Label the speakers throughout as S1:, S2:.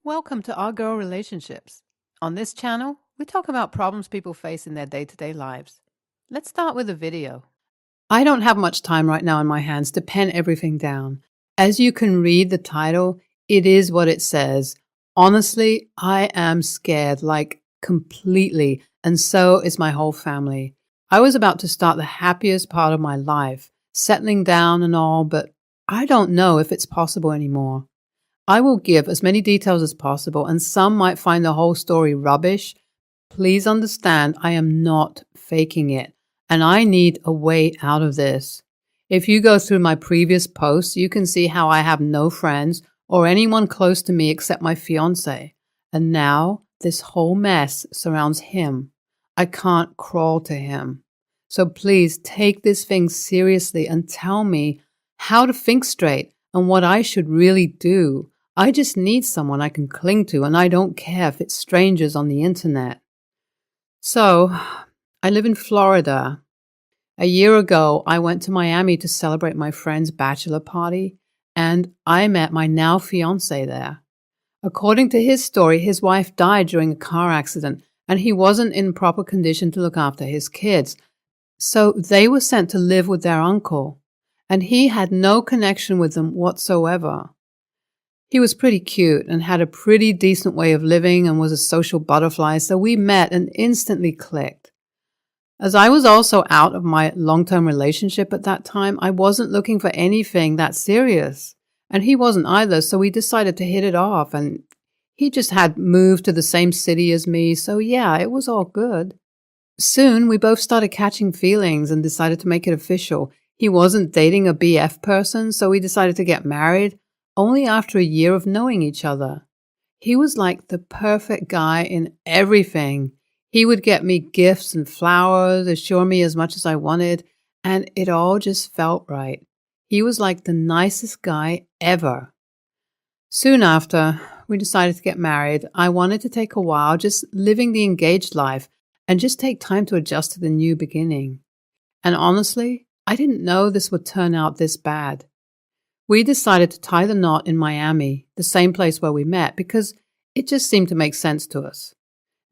S1: Welcome to Our Girl Relationships. On this channel, we talk about problems people face in their day-to-day lives. Let's start with a video. I don't have much time right now in my hands to pen everything down. As you can read the title, it is what it says. Honestly, I am scared, like completely, and so is my whole family. I was about to start the happiest part of my life, settling down and all, but I don't know if it's possible anymore. I will give as many details as possible, and some might find the whole story rubbish. Please understand, I am not faking it, and I need a way out of this. If you go through my previous posts, you can see how I have no friends or anyone close to me except my fiance. And now this whole mess surrounds him. I can't crawl to him. So please take this thing seriously and tell me how to think straight and what I should really do. I just need someone I can cling to, and I don't care if it's strangers on the internet. So, I live in Florida. A year ago, I went to Miami to celebrate my friend's bachelor party, and I met my now fiancé there. According to his story, his wife died during a car accident, and he wasn't in proper condition to look after his kids. So they were sent to live with their uncle, and he had no connection with them whatsoever. He was pretty cute and had a pretty decent way of living and was a social butterfly, so we met and instantly clicked. As I was also out of my long-term relationship at that time, I wasn't looking for anything that serious, and he wasn't either, so we decided to hit it off, and he just had moved to the same city as me, so yeah, it was all good. Soon, we both started catching feelings and decided to make it official. He wasn't dating a BF person, so we decided to get married, only after a year of knowing each other. He was like the perfect guy in everything. He would get me gifts and flowers, assure me as much as I wanted, and it all just felt right. He was like the nicest guy ever. Soon after, we decided to get married. I wanted to take a while just living the engaged life and just take time to adjust to the new beginning. And honestly, I didn't know this would turn out this bad. We decided to tie the knot in Miami, the same place where we met, because it just seemed to make sense to us.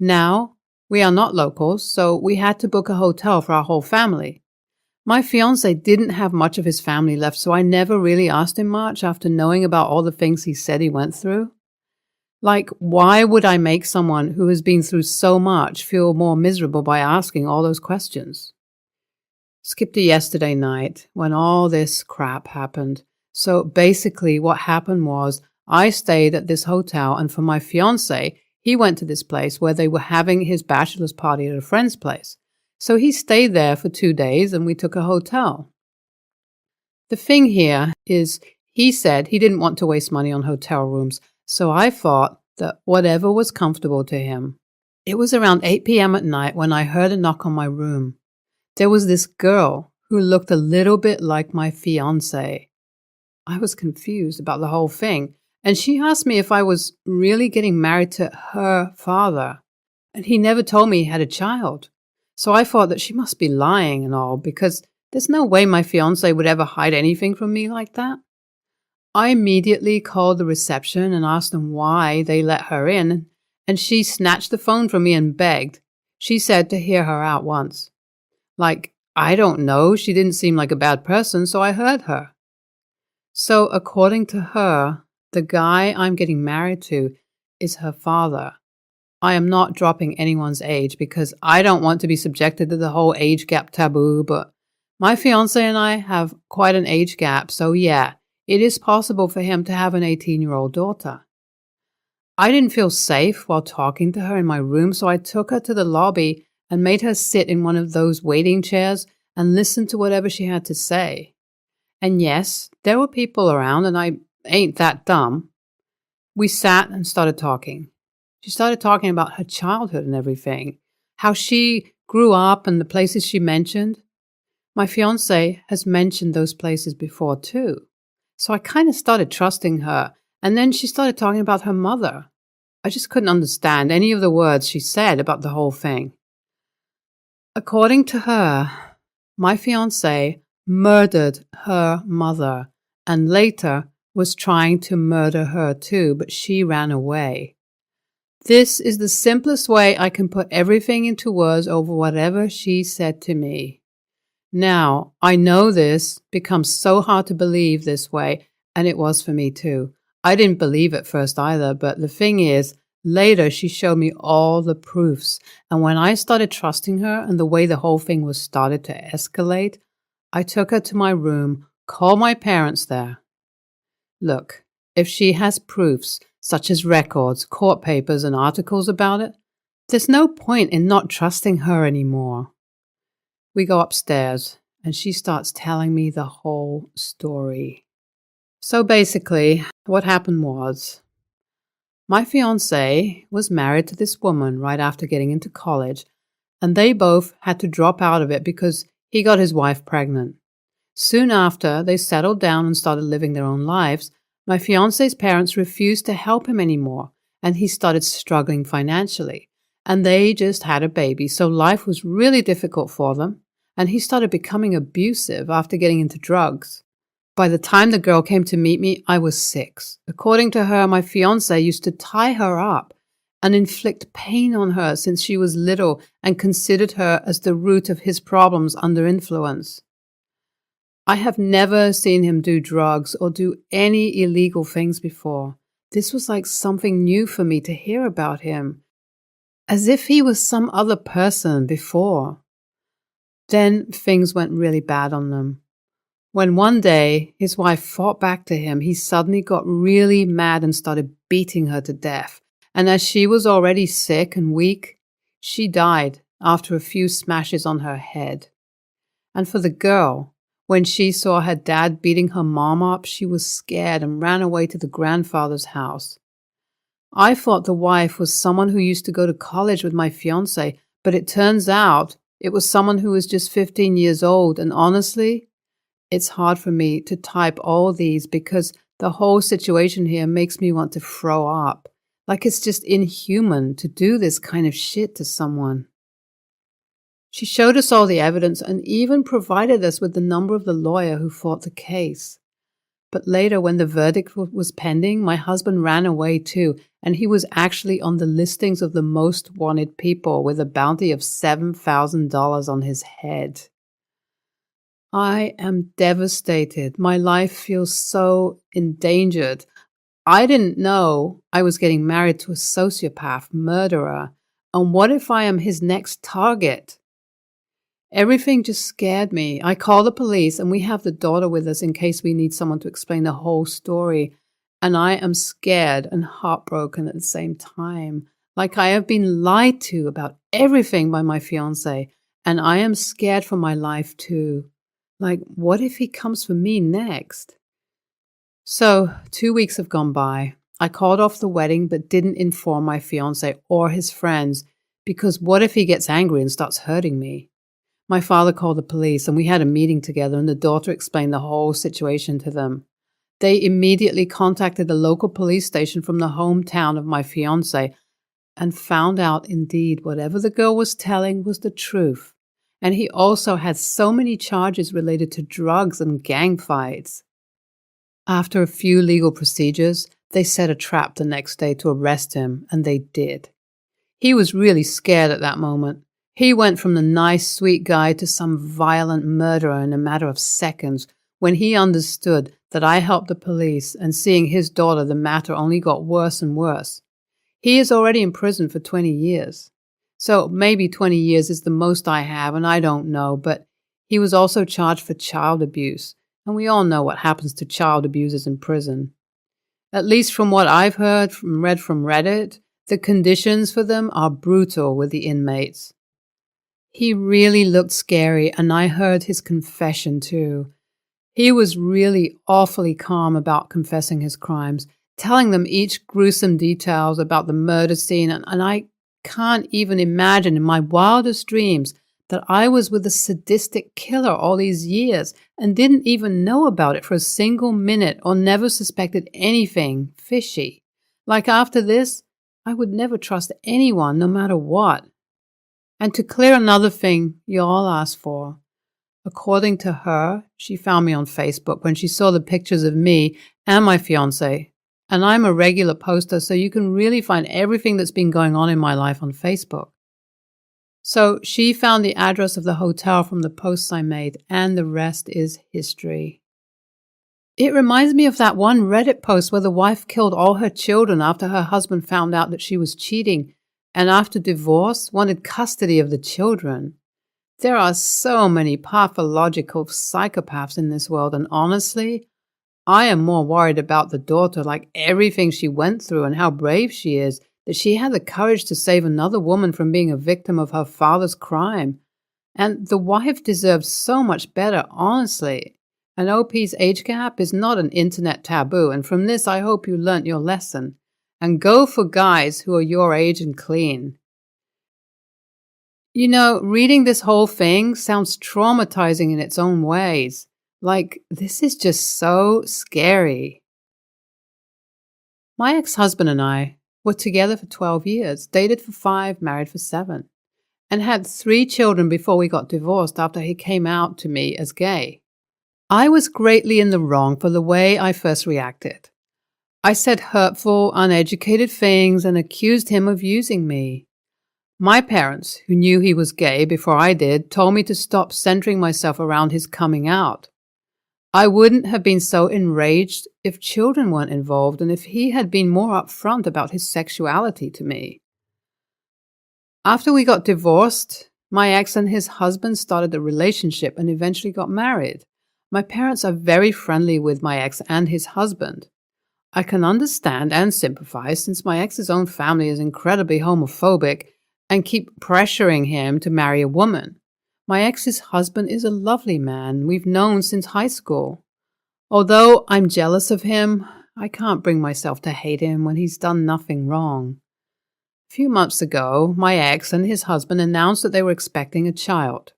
S1: Now, we are not locals, so we had to book a hotel for our whole family. My fiancé didn't have much of his family left, so I never really asked him much after knowing about all the things he said he went through. Like, why would I make someone who has been through so much feel more miserable by asking all those questions? Skip to yesterday night, when all this crap happened. So basically what happened was I stayed at this hotel, and for my fiancé, he went to this place where they were having his bachelor's party at a friend's place. So he stayed there for 2 days and we took a hotel. The thing here is he said he didn't want to waste money on hotel rooms, so I thought that whatever was comfortable to him. It was around 8 p.m. at night when I heard a knock on my room. There was this girl who looked a little bit like my fiancé. I was confused about the whole thing, and she asked me if I was really getting married to her father, and he never told me he had a child. So I thought that she must be lying and all, because there's no way my fiancé would ever hide anything from me like that. I immediately called the reception and asked them why they let her in, and she snatched the phone from me and begged. She said to hear her out once. Like, I don't know, she didn't seem like a bad person, so I heard her. So, according to her, the guy I'm getting married to is her father. I am not dropping anyone's age because I don't want to be subjected to the whole age gap taboo, but my fiancé and I have quite an age gap, so yeah, it is possible for him to have an 18-year-old daughter. I didn't feel safe while talking to her in my room, so I took her to the lobby and made her sit in one of those waiting chairs and listen to whatever she had to say. And yes, there were people around, and I ain't that dumb. We sat and started talking. She started talking about her childhood and everything, how she grew up and the places she mentioned. My fiancé has mentioned those places before too. So I kind of started trusting her, and then she started talking about her mother. I just couldn't understand any of the words she said about the whole thing. According to her, my fiancé murdered her mother and later was trying to murder her too, but she ran away. This is the simplest way I can put everything into words over whatever she said to me. Now, I know this becomes so hard to believe this way, and it was for me too. I didn't believe at first either, but the thing is, later she showed me all the proofs, and when I started trusting her and the way the whole thing was started to escalate, I took her to my room, called my parents there. Look, if she has proofs, such as records, court papers, and articles about it, there's no point in not trusting her anymore. We go upstairs, and she starts telling me the whole story. So basically, what happened was, my fiancé was married to this woman right after getting into college, and they both had to drop out of it because he got his wife pregnant. Soon after they settled down and started living their own lives, my fiancé's parents refused to help him anymore, and he started struggling financially. And they just had a baby, so life was really difficult for them, and he started becoming abusive after getting into drugs. By the time the girl came to meet me, I was 6. According to her, my fiancé used to tie her up and inflict pain on her since she was little and considered her as the root of his problems under influence. I have never seen him do drugs or do any illegal things before. This was like something new for me to hear about him, as if he was some other person before. Then things went really bad on them. When one day his wife fought back to him, he suddenly got really mad and started beating her to death. And as she was already sick and weak, she died after a few smashes on her head. And for the girl, when she saw her dad beating her mom up, she was scared and ran away to the grandfather's house. I thought the wife was someone who used to go to college with my fiancé, but it turns out it was someone who was just 15 years old, and honestly, it's hard for me to type all these because the whole situation here makes me want to throw up. Like it's just inhuman to do this kind of shit to someone. She showed us all the evidence and even provided us with the number of the lawyer who fought the case. But later, when the verdict was pending, my husband ran away too, and he was actually on the listings of the most wanted people with a bounty of $7,000 on his head. I am devastated. My life feels so endangered. I didn't know I was getting married to a sociopath murderer. And what if I am his next target? Everything just scared me. I called the police, and we have the daughter with us in case we need someone to explain the whole story. And I am scared and heartbroken at the same time. Like I have been lied to about everything by my fiancé. And I am scared for my life too. Like, what if he comes for me next? So, 2 weeks have gone by. I called off the wedding but didn't inform my fiancé or his friends because what if he gets angry and starts hurting me? My father called the police and we had a meeting together and the daughter explained the whole situation to them. They immediately contacted the local police station from the hometown of my fiancé and found out indeed whatever the girl was telling was the truth. And he also had so many charges related to drugs and gang fights. After a few legal procedures, they set a trap the next day to arrest him, and they did. He was really scared at that moment. He went from the nice, sweet guy to some violent murderer in a matter of seconds when he understood that I helped the police, and seeing his daughter, the matter only got worse and worse. He is already in prison for 20 years. So maybe 20 years is the most I have, and I don't know, but he was also charged for child abuse, and we all know what happens to child abusers in prison. At least from what I've read from Reddit, the conditions for them are brutal with the inmates. He really looked scary, and I heard his confession too. He was really awfully calm about confessing his crimes, telling them each gruesome details about the murder scene, and I can't even imagine in my wildest dreams that I was with a sadistic killer all these years and didn't even know about it for a single minute or never suspected anything fishy. Like after this, I would never trust anyone no matter what. And to clear another thing you all asked for, According to her, she found me on Facebook when she saw the pictures of me and my fiance. And I'm a regular poster, so you can really find everything that's been going on in my life on Facebook. So she found the address of the hotel from the posts I made, and the rest is history. It reminds me of that one Reddit post where the wife killed all her children after her husband found out that she was cheating, and after divorce wanted custody of the children. There are so many pathological psychopaths in this world, and honestly, I am more worried about the daughter, like everything she went through and how brave she is, that she had the courage to save another woman from being a victim of her father's crime. And the wife deserves so much better, honestly. An OP's age gap is not an internet taboo, and from this I hope you learnt your lesson. And go for guys who are your age and clean. You know, reading this whole thing sounds traumatizing in its own ways. Like, this is just so scary. My ex-husband and I were together for 12 years, dated for 5, married for 7, and had 3 children before we got divorced after he came out to me as gay. I was greatly in the wrong for the way I first reacted. I said hurtful, uneducated things and accused him of using me. My parents, who knew he was gay before I did, told me to stop centering myself around his coming out. I wouldn't have been so enraged if children weren't involved and if he had been more upfront about his sexuality to me. After we got divorced, my ex and his husband started a relationship and eventually got married. My parents are very friendly with my ex and his husband. I can understand and sympathize since my ex's own family is incredibly homophobic and keep pressuring him to marry a woman. My ex's husband is a lovely man we've known since high school. Although I'm jealous of him, I can't bring myself to hate him when he's done nothing wrong. A few months ago, my ex and his husband announced that they were expecting a child.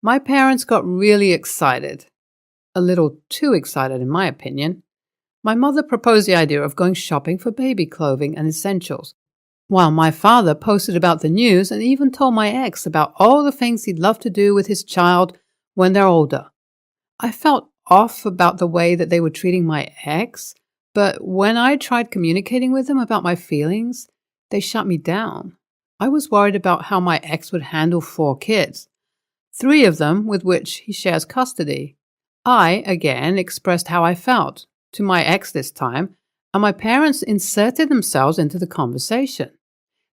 S1: My parents got really excited. A little too excited, in my opinion. My mother proposed the idea of going shopping for baby clothing and essentials, while my father posted about the news and even told my ex about all the things he'd love to do with his child when they're older. I felt off about the way that they were treating my ex, but when I tried communicating with them about my feelings, they shut me down. I was worried about how my ex would handle 4 kids, 3 of them with which he shares custody. I, again, expressed how I felt, to my ex this time, and my parents inserted themselves into the conversation.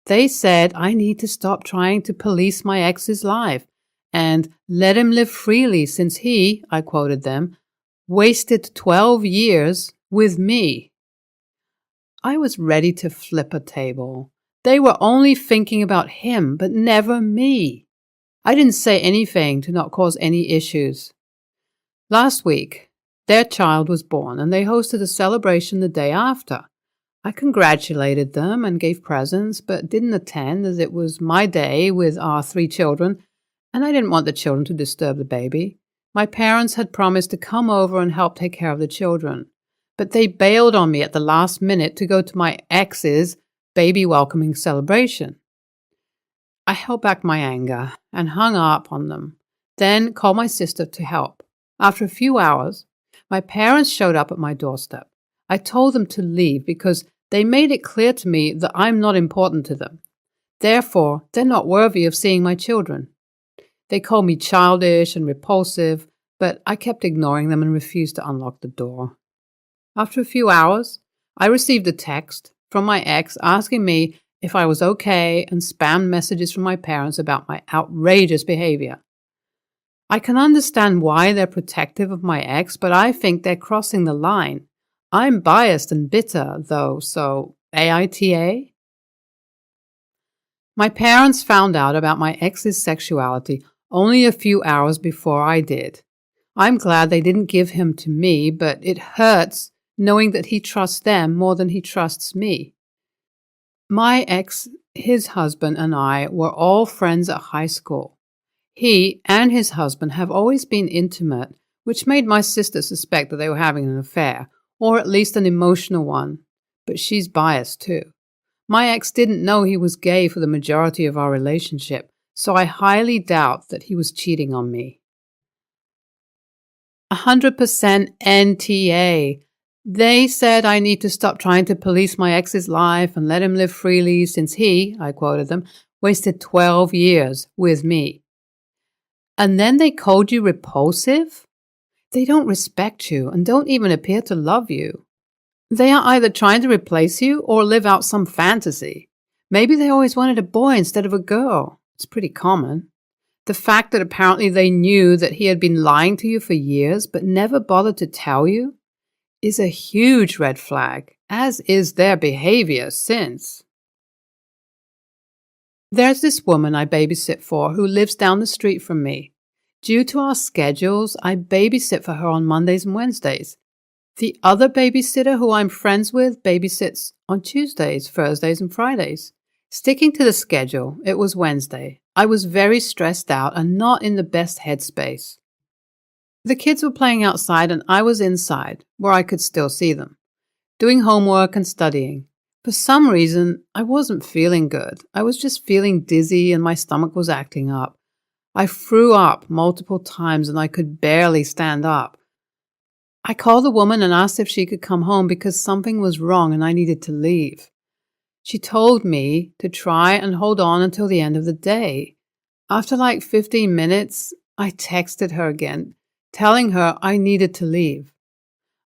S1: They said I need to stop trying to police my ex's life and let him live freely since he, I quoted them, wasted 12 years with me. I was ready to flip a table. They were only thinking about him, but never me. I didn't say anything to not cause any issues. Last week, their child was born and they hosted a celebration the day after. I congratulated them and gave presents, but didn't attend as it was my day with our 3 children, and I didn't want the children to disturb the baby. My parents had promised to come over and help take care of the children, but they bailed on me at the last minute to go to my ex's baby welcoming celebration. I held back my anger and hung up on them, then called my sister to help. After a few hours, my parents showed up at my doorstep. I told them to leave because they made it clear to me that I'm not important to them. Therefore, they're not worthy of seeing my children. They called me childish and repulsive, but I kept ignoring them and refused to unlock the door. After a few hours, I received a text from my ex asking me if I was okay and spammed messages from my parents about my outrageous behavior. I can understand why they're protective of my ex, but I think they're crossing the line. I'm biased and bitter, though, so AITA? My parents found out about my ex's sexuality only a few hours before I did. I'm glad they didn't give him to me, but it hurts knowing that he trusts them more than he trusts me. My ex, his husband, and I were all friends at high school. He and his husband have always been intimate, which made my sister suspect that they were having an affair, or at least an emotional one. But she's biased too. My ex didn't know he was gay for the majority of our relationship, so I highly doubt that he was cheating on me. 100% NTA. They said I need to stop trying to police my ex's life and let him live freely since he, I quoted them, wasted 12 years with me. And then they called you repulsive? They don't respect you and don't even appear to love you. They are either trying to replace you or live out some fantasy. Maybe they always wanted a boy instead of a girl. It's pretty common. The fact that apparently they knew that he had been lying to you for years but never bothered to tell you is a huge red flag, as is their behavior since. There's this woman I babysit for who lives down the street from me. Due to our schedules, I babysit for her on Mondays and Wednesdays. The other babysitter who I'm friends with babysits on Tuesdays, Thursdays, and Fridays. Sticking to the schedule, it was Wednesday. I was very stressed out and not in the best headspace. The kids were playing outside and I was inside, where I could still see them, doing homework and studying. For some reason, I wasn't feeling good. I was just feeling dizzy and my stomach was acting up. I threw up multiple times and I could barely stand up. I called the woman and asked if she could come home because something was wrong and I needed to leave. She told me to try and hold on until the end of the day. After like 15 minutes, I texted her again, telling her I needed to leave.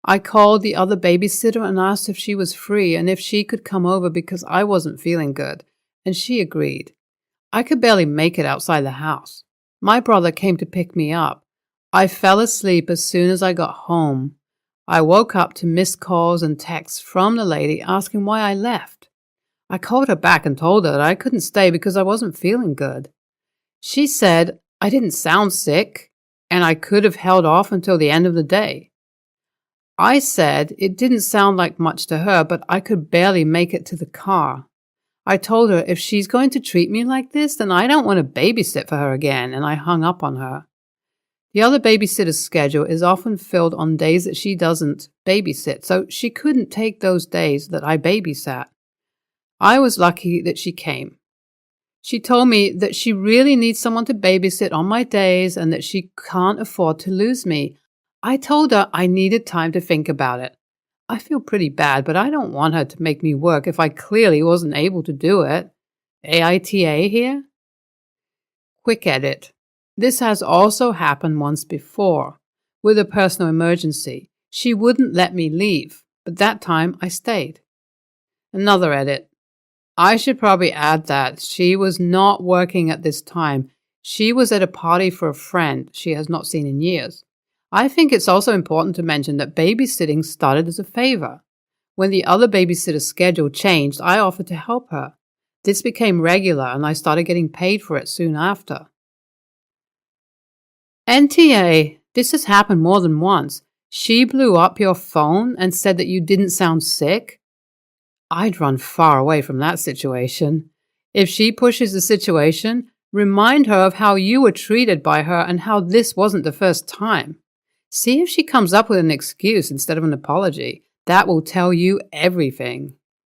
S1: I called the other babysitter and asked if she was free and if she could come over because I wasn't feeling good, and she agreed. I could barely make it outside the house. My brother came to pick me up. I fell asleep as soon as I got home. I woke up to missed calls and texts from the lady asking why I left. I called her back and told her that I couldn't stay because I wasn't feeling good. She said I didn't sound sick and I could have held off until the end of the day. I said it didn't sound like much to her, but I could barely make it to the car. I told her if she's going to treat me like this, then I don't want to babysit for her again, and I hung up on her. The other babysitter's schedule is often filled on days that she doesn't babysit, so she couldn't take those days that I babysat. I was lucky that she came. She told me that she really needs someone to babysit on my days and that she can't afford to lose me. I told her I needed time to think about it. I feel pretty bad, but I don't want her to make me work if I clearly wasn't able to do it. AITA here? Quick edit. This has also happened once before, with a personal emergency. She wouldn't let me leave, but that time I stayed. Another edit. I should probably add that she was not working at this time. She was at a party for a friend she has not seen in years. I think it's also important to mention that babysitting started as a favor. When the other babysitter's schedule changed, I offered to help her. This became regular and I started getting paid for it soon after. NTA, this has happened more than once. She blew up your phone and said that you didn't sound sick. I'd run far away from that situation. If she pushes the situation, remind her of how you were treated by her and how this wasn't the first time. See if she comes up with an excuse instead of an apology. That will tell you everything.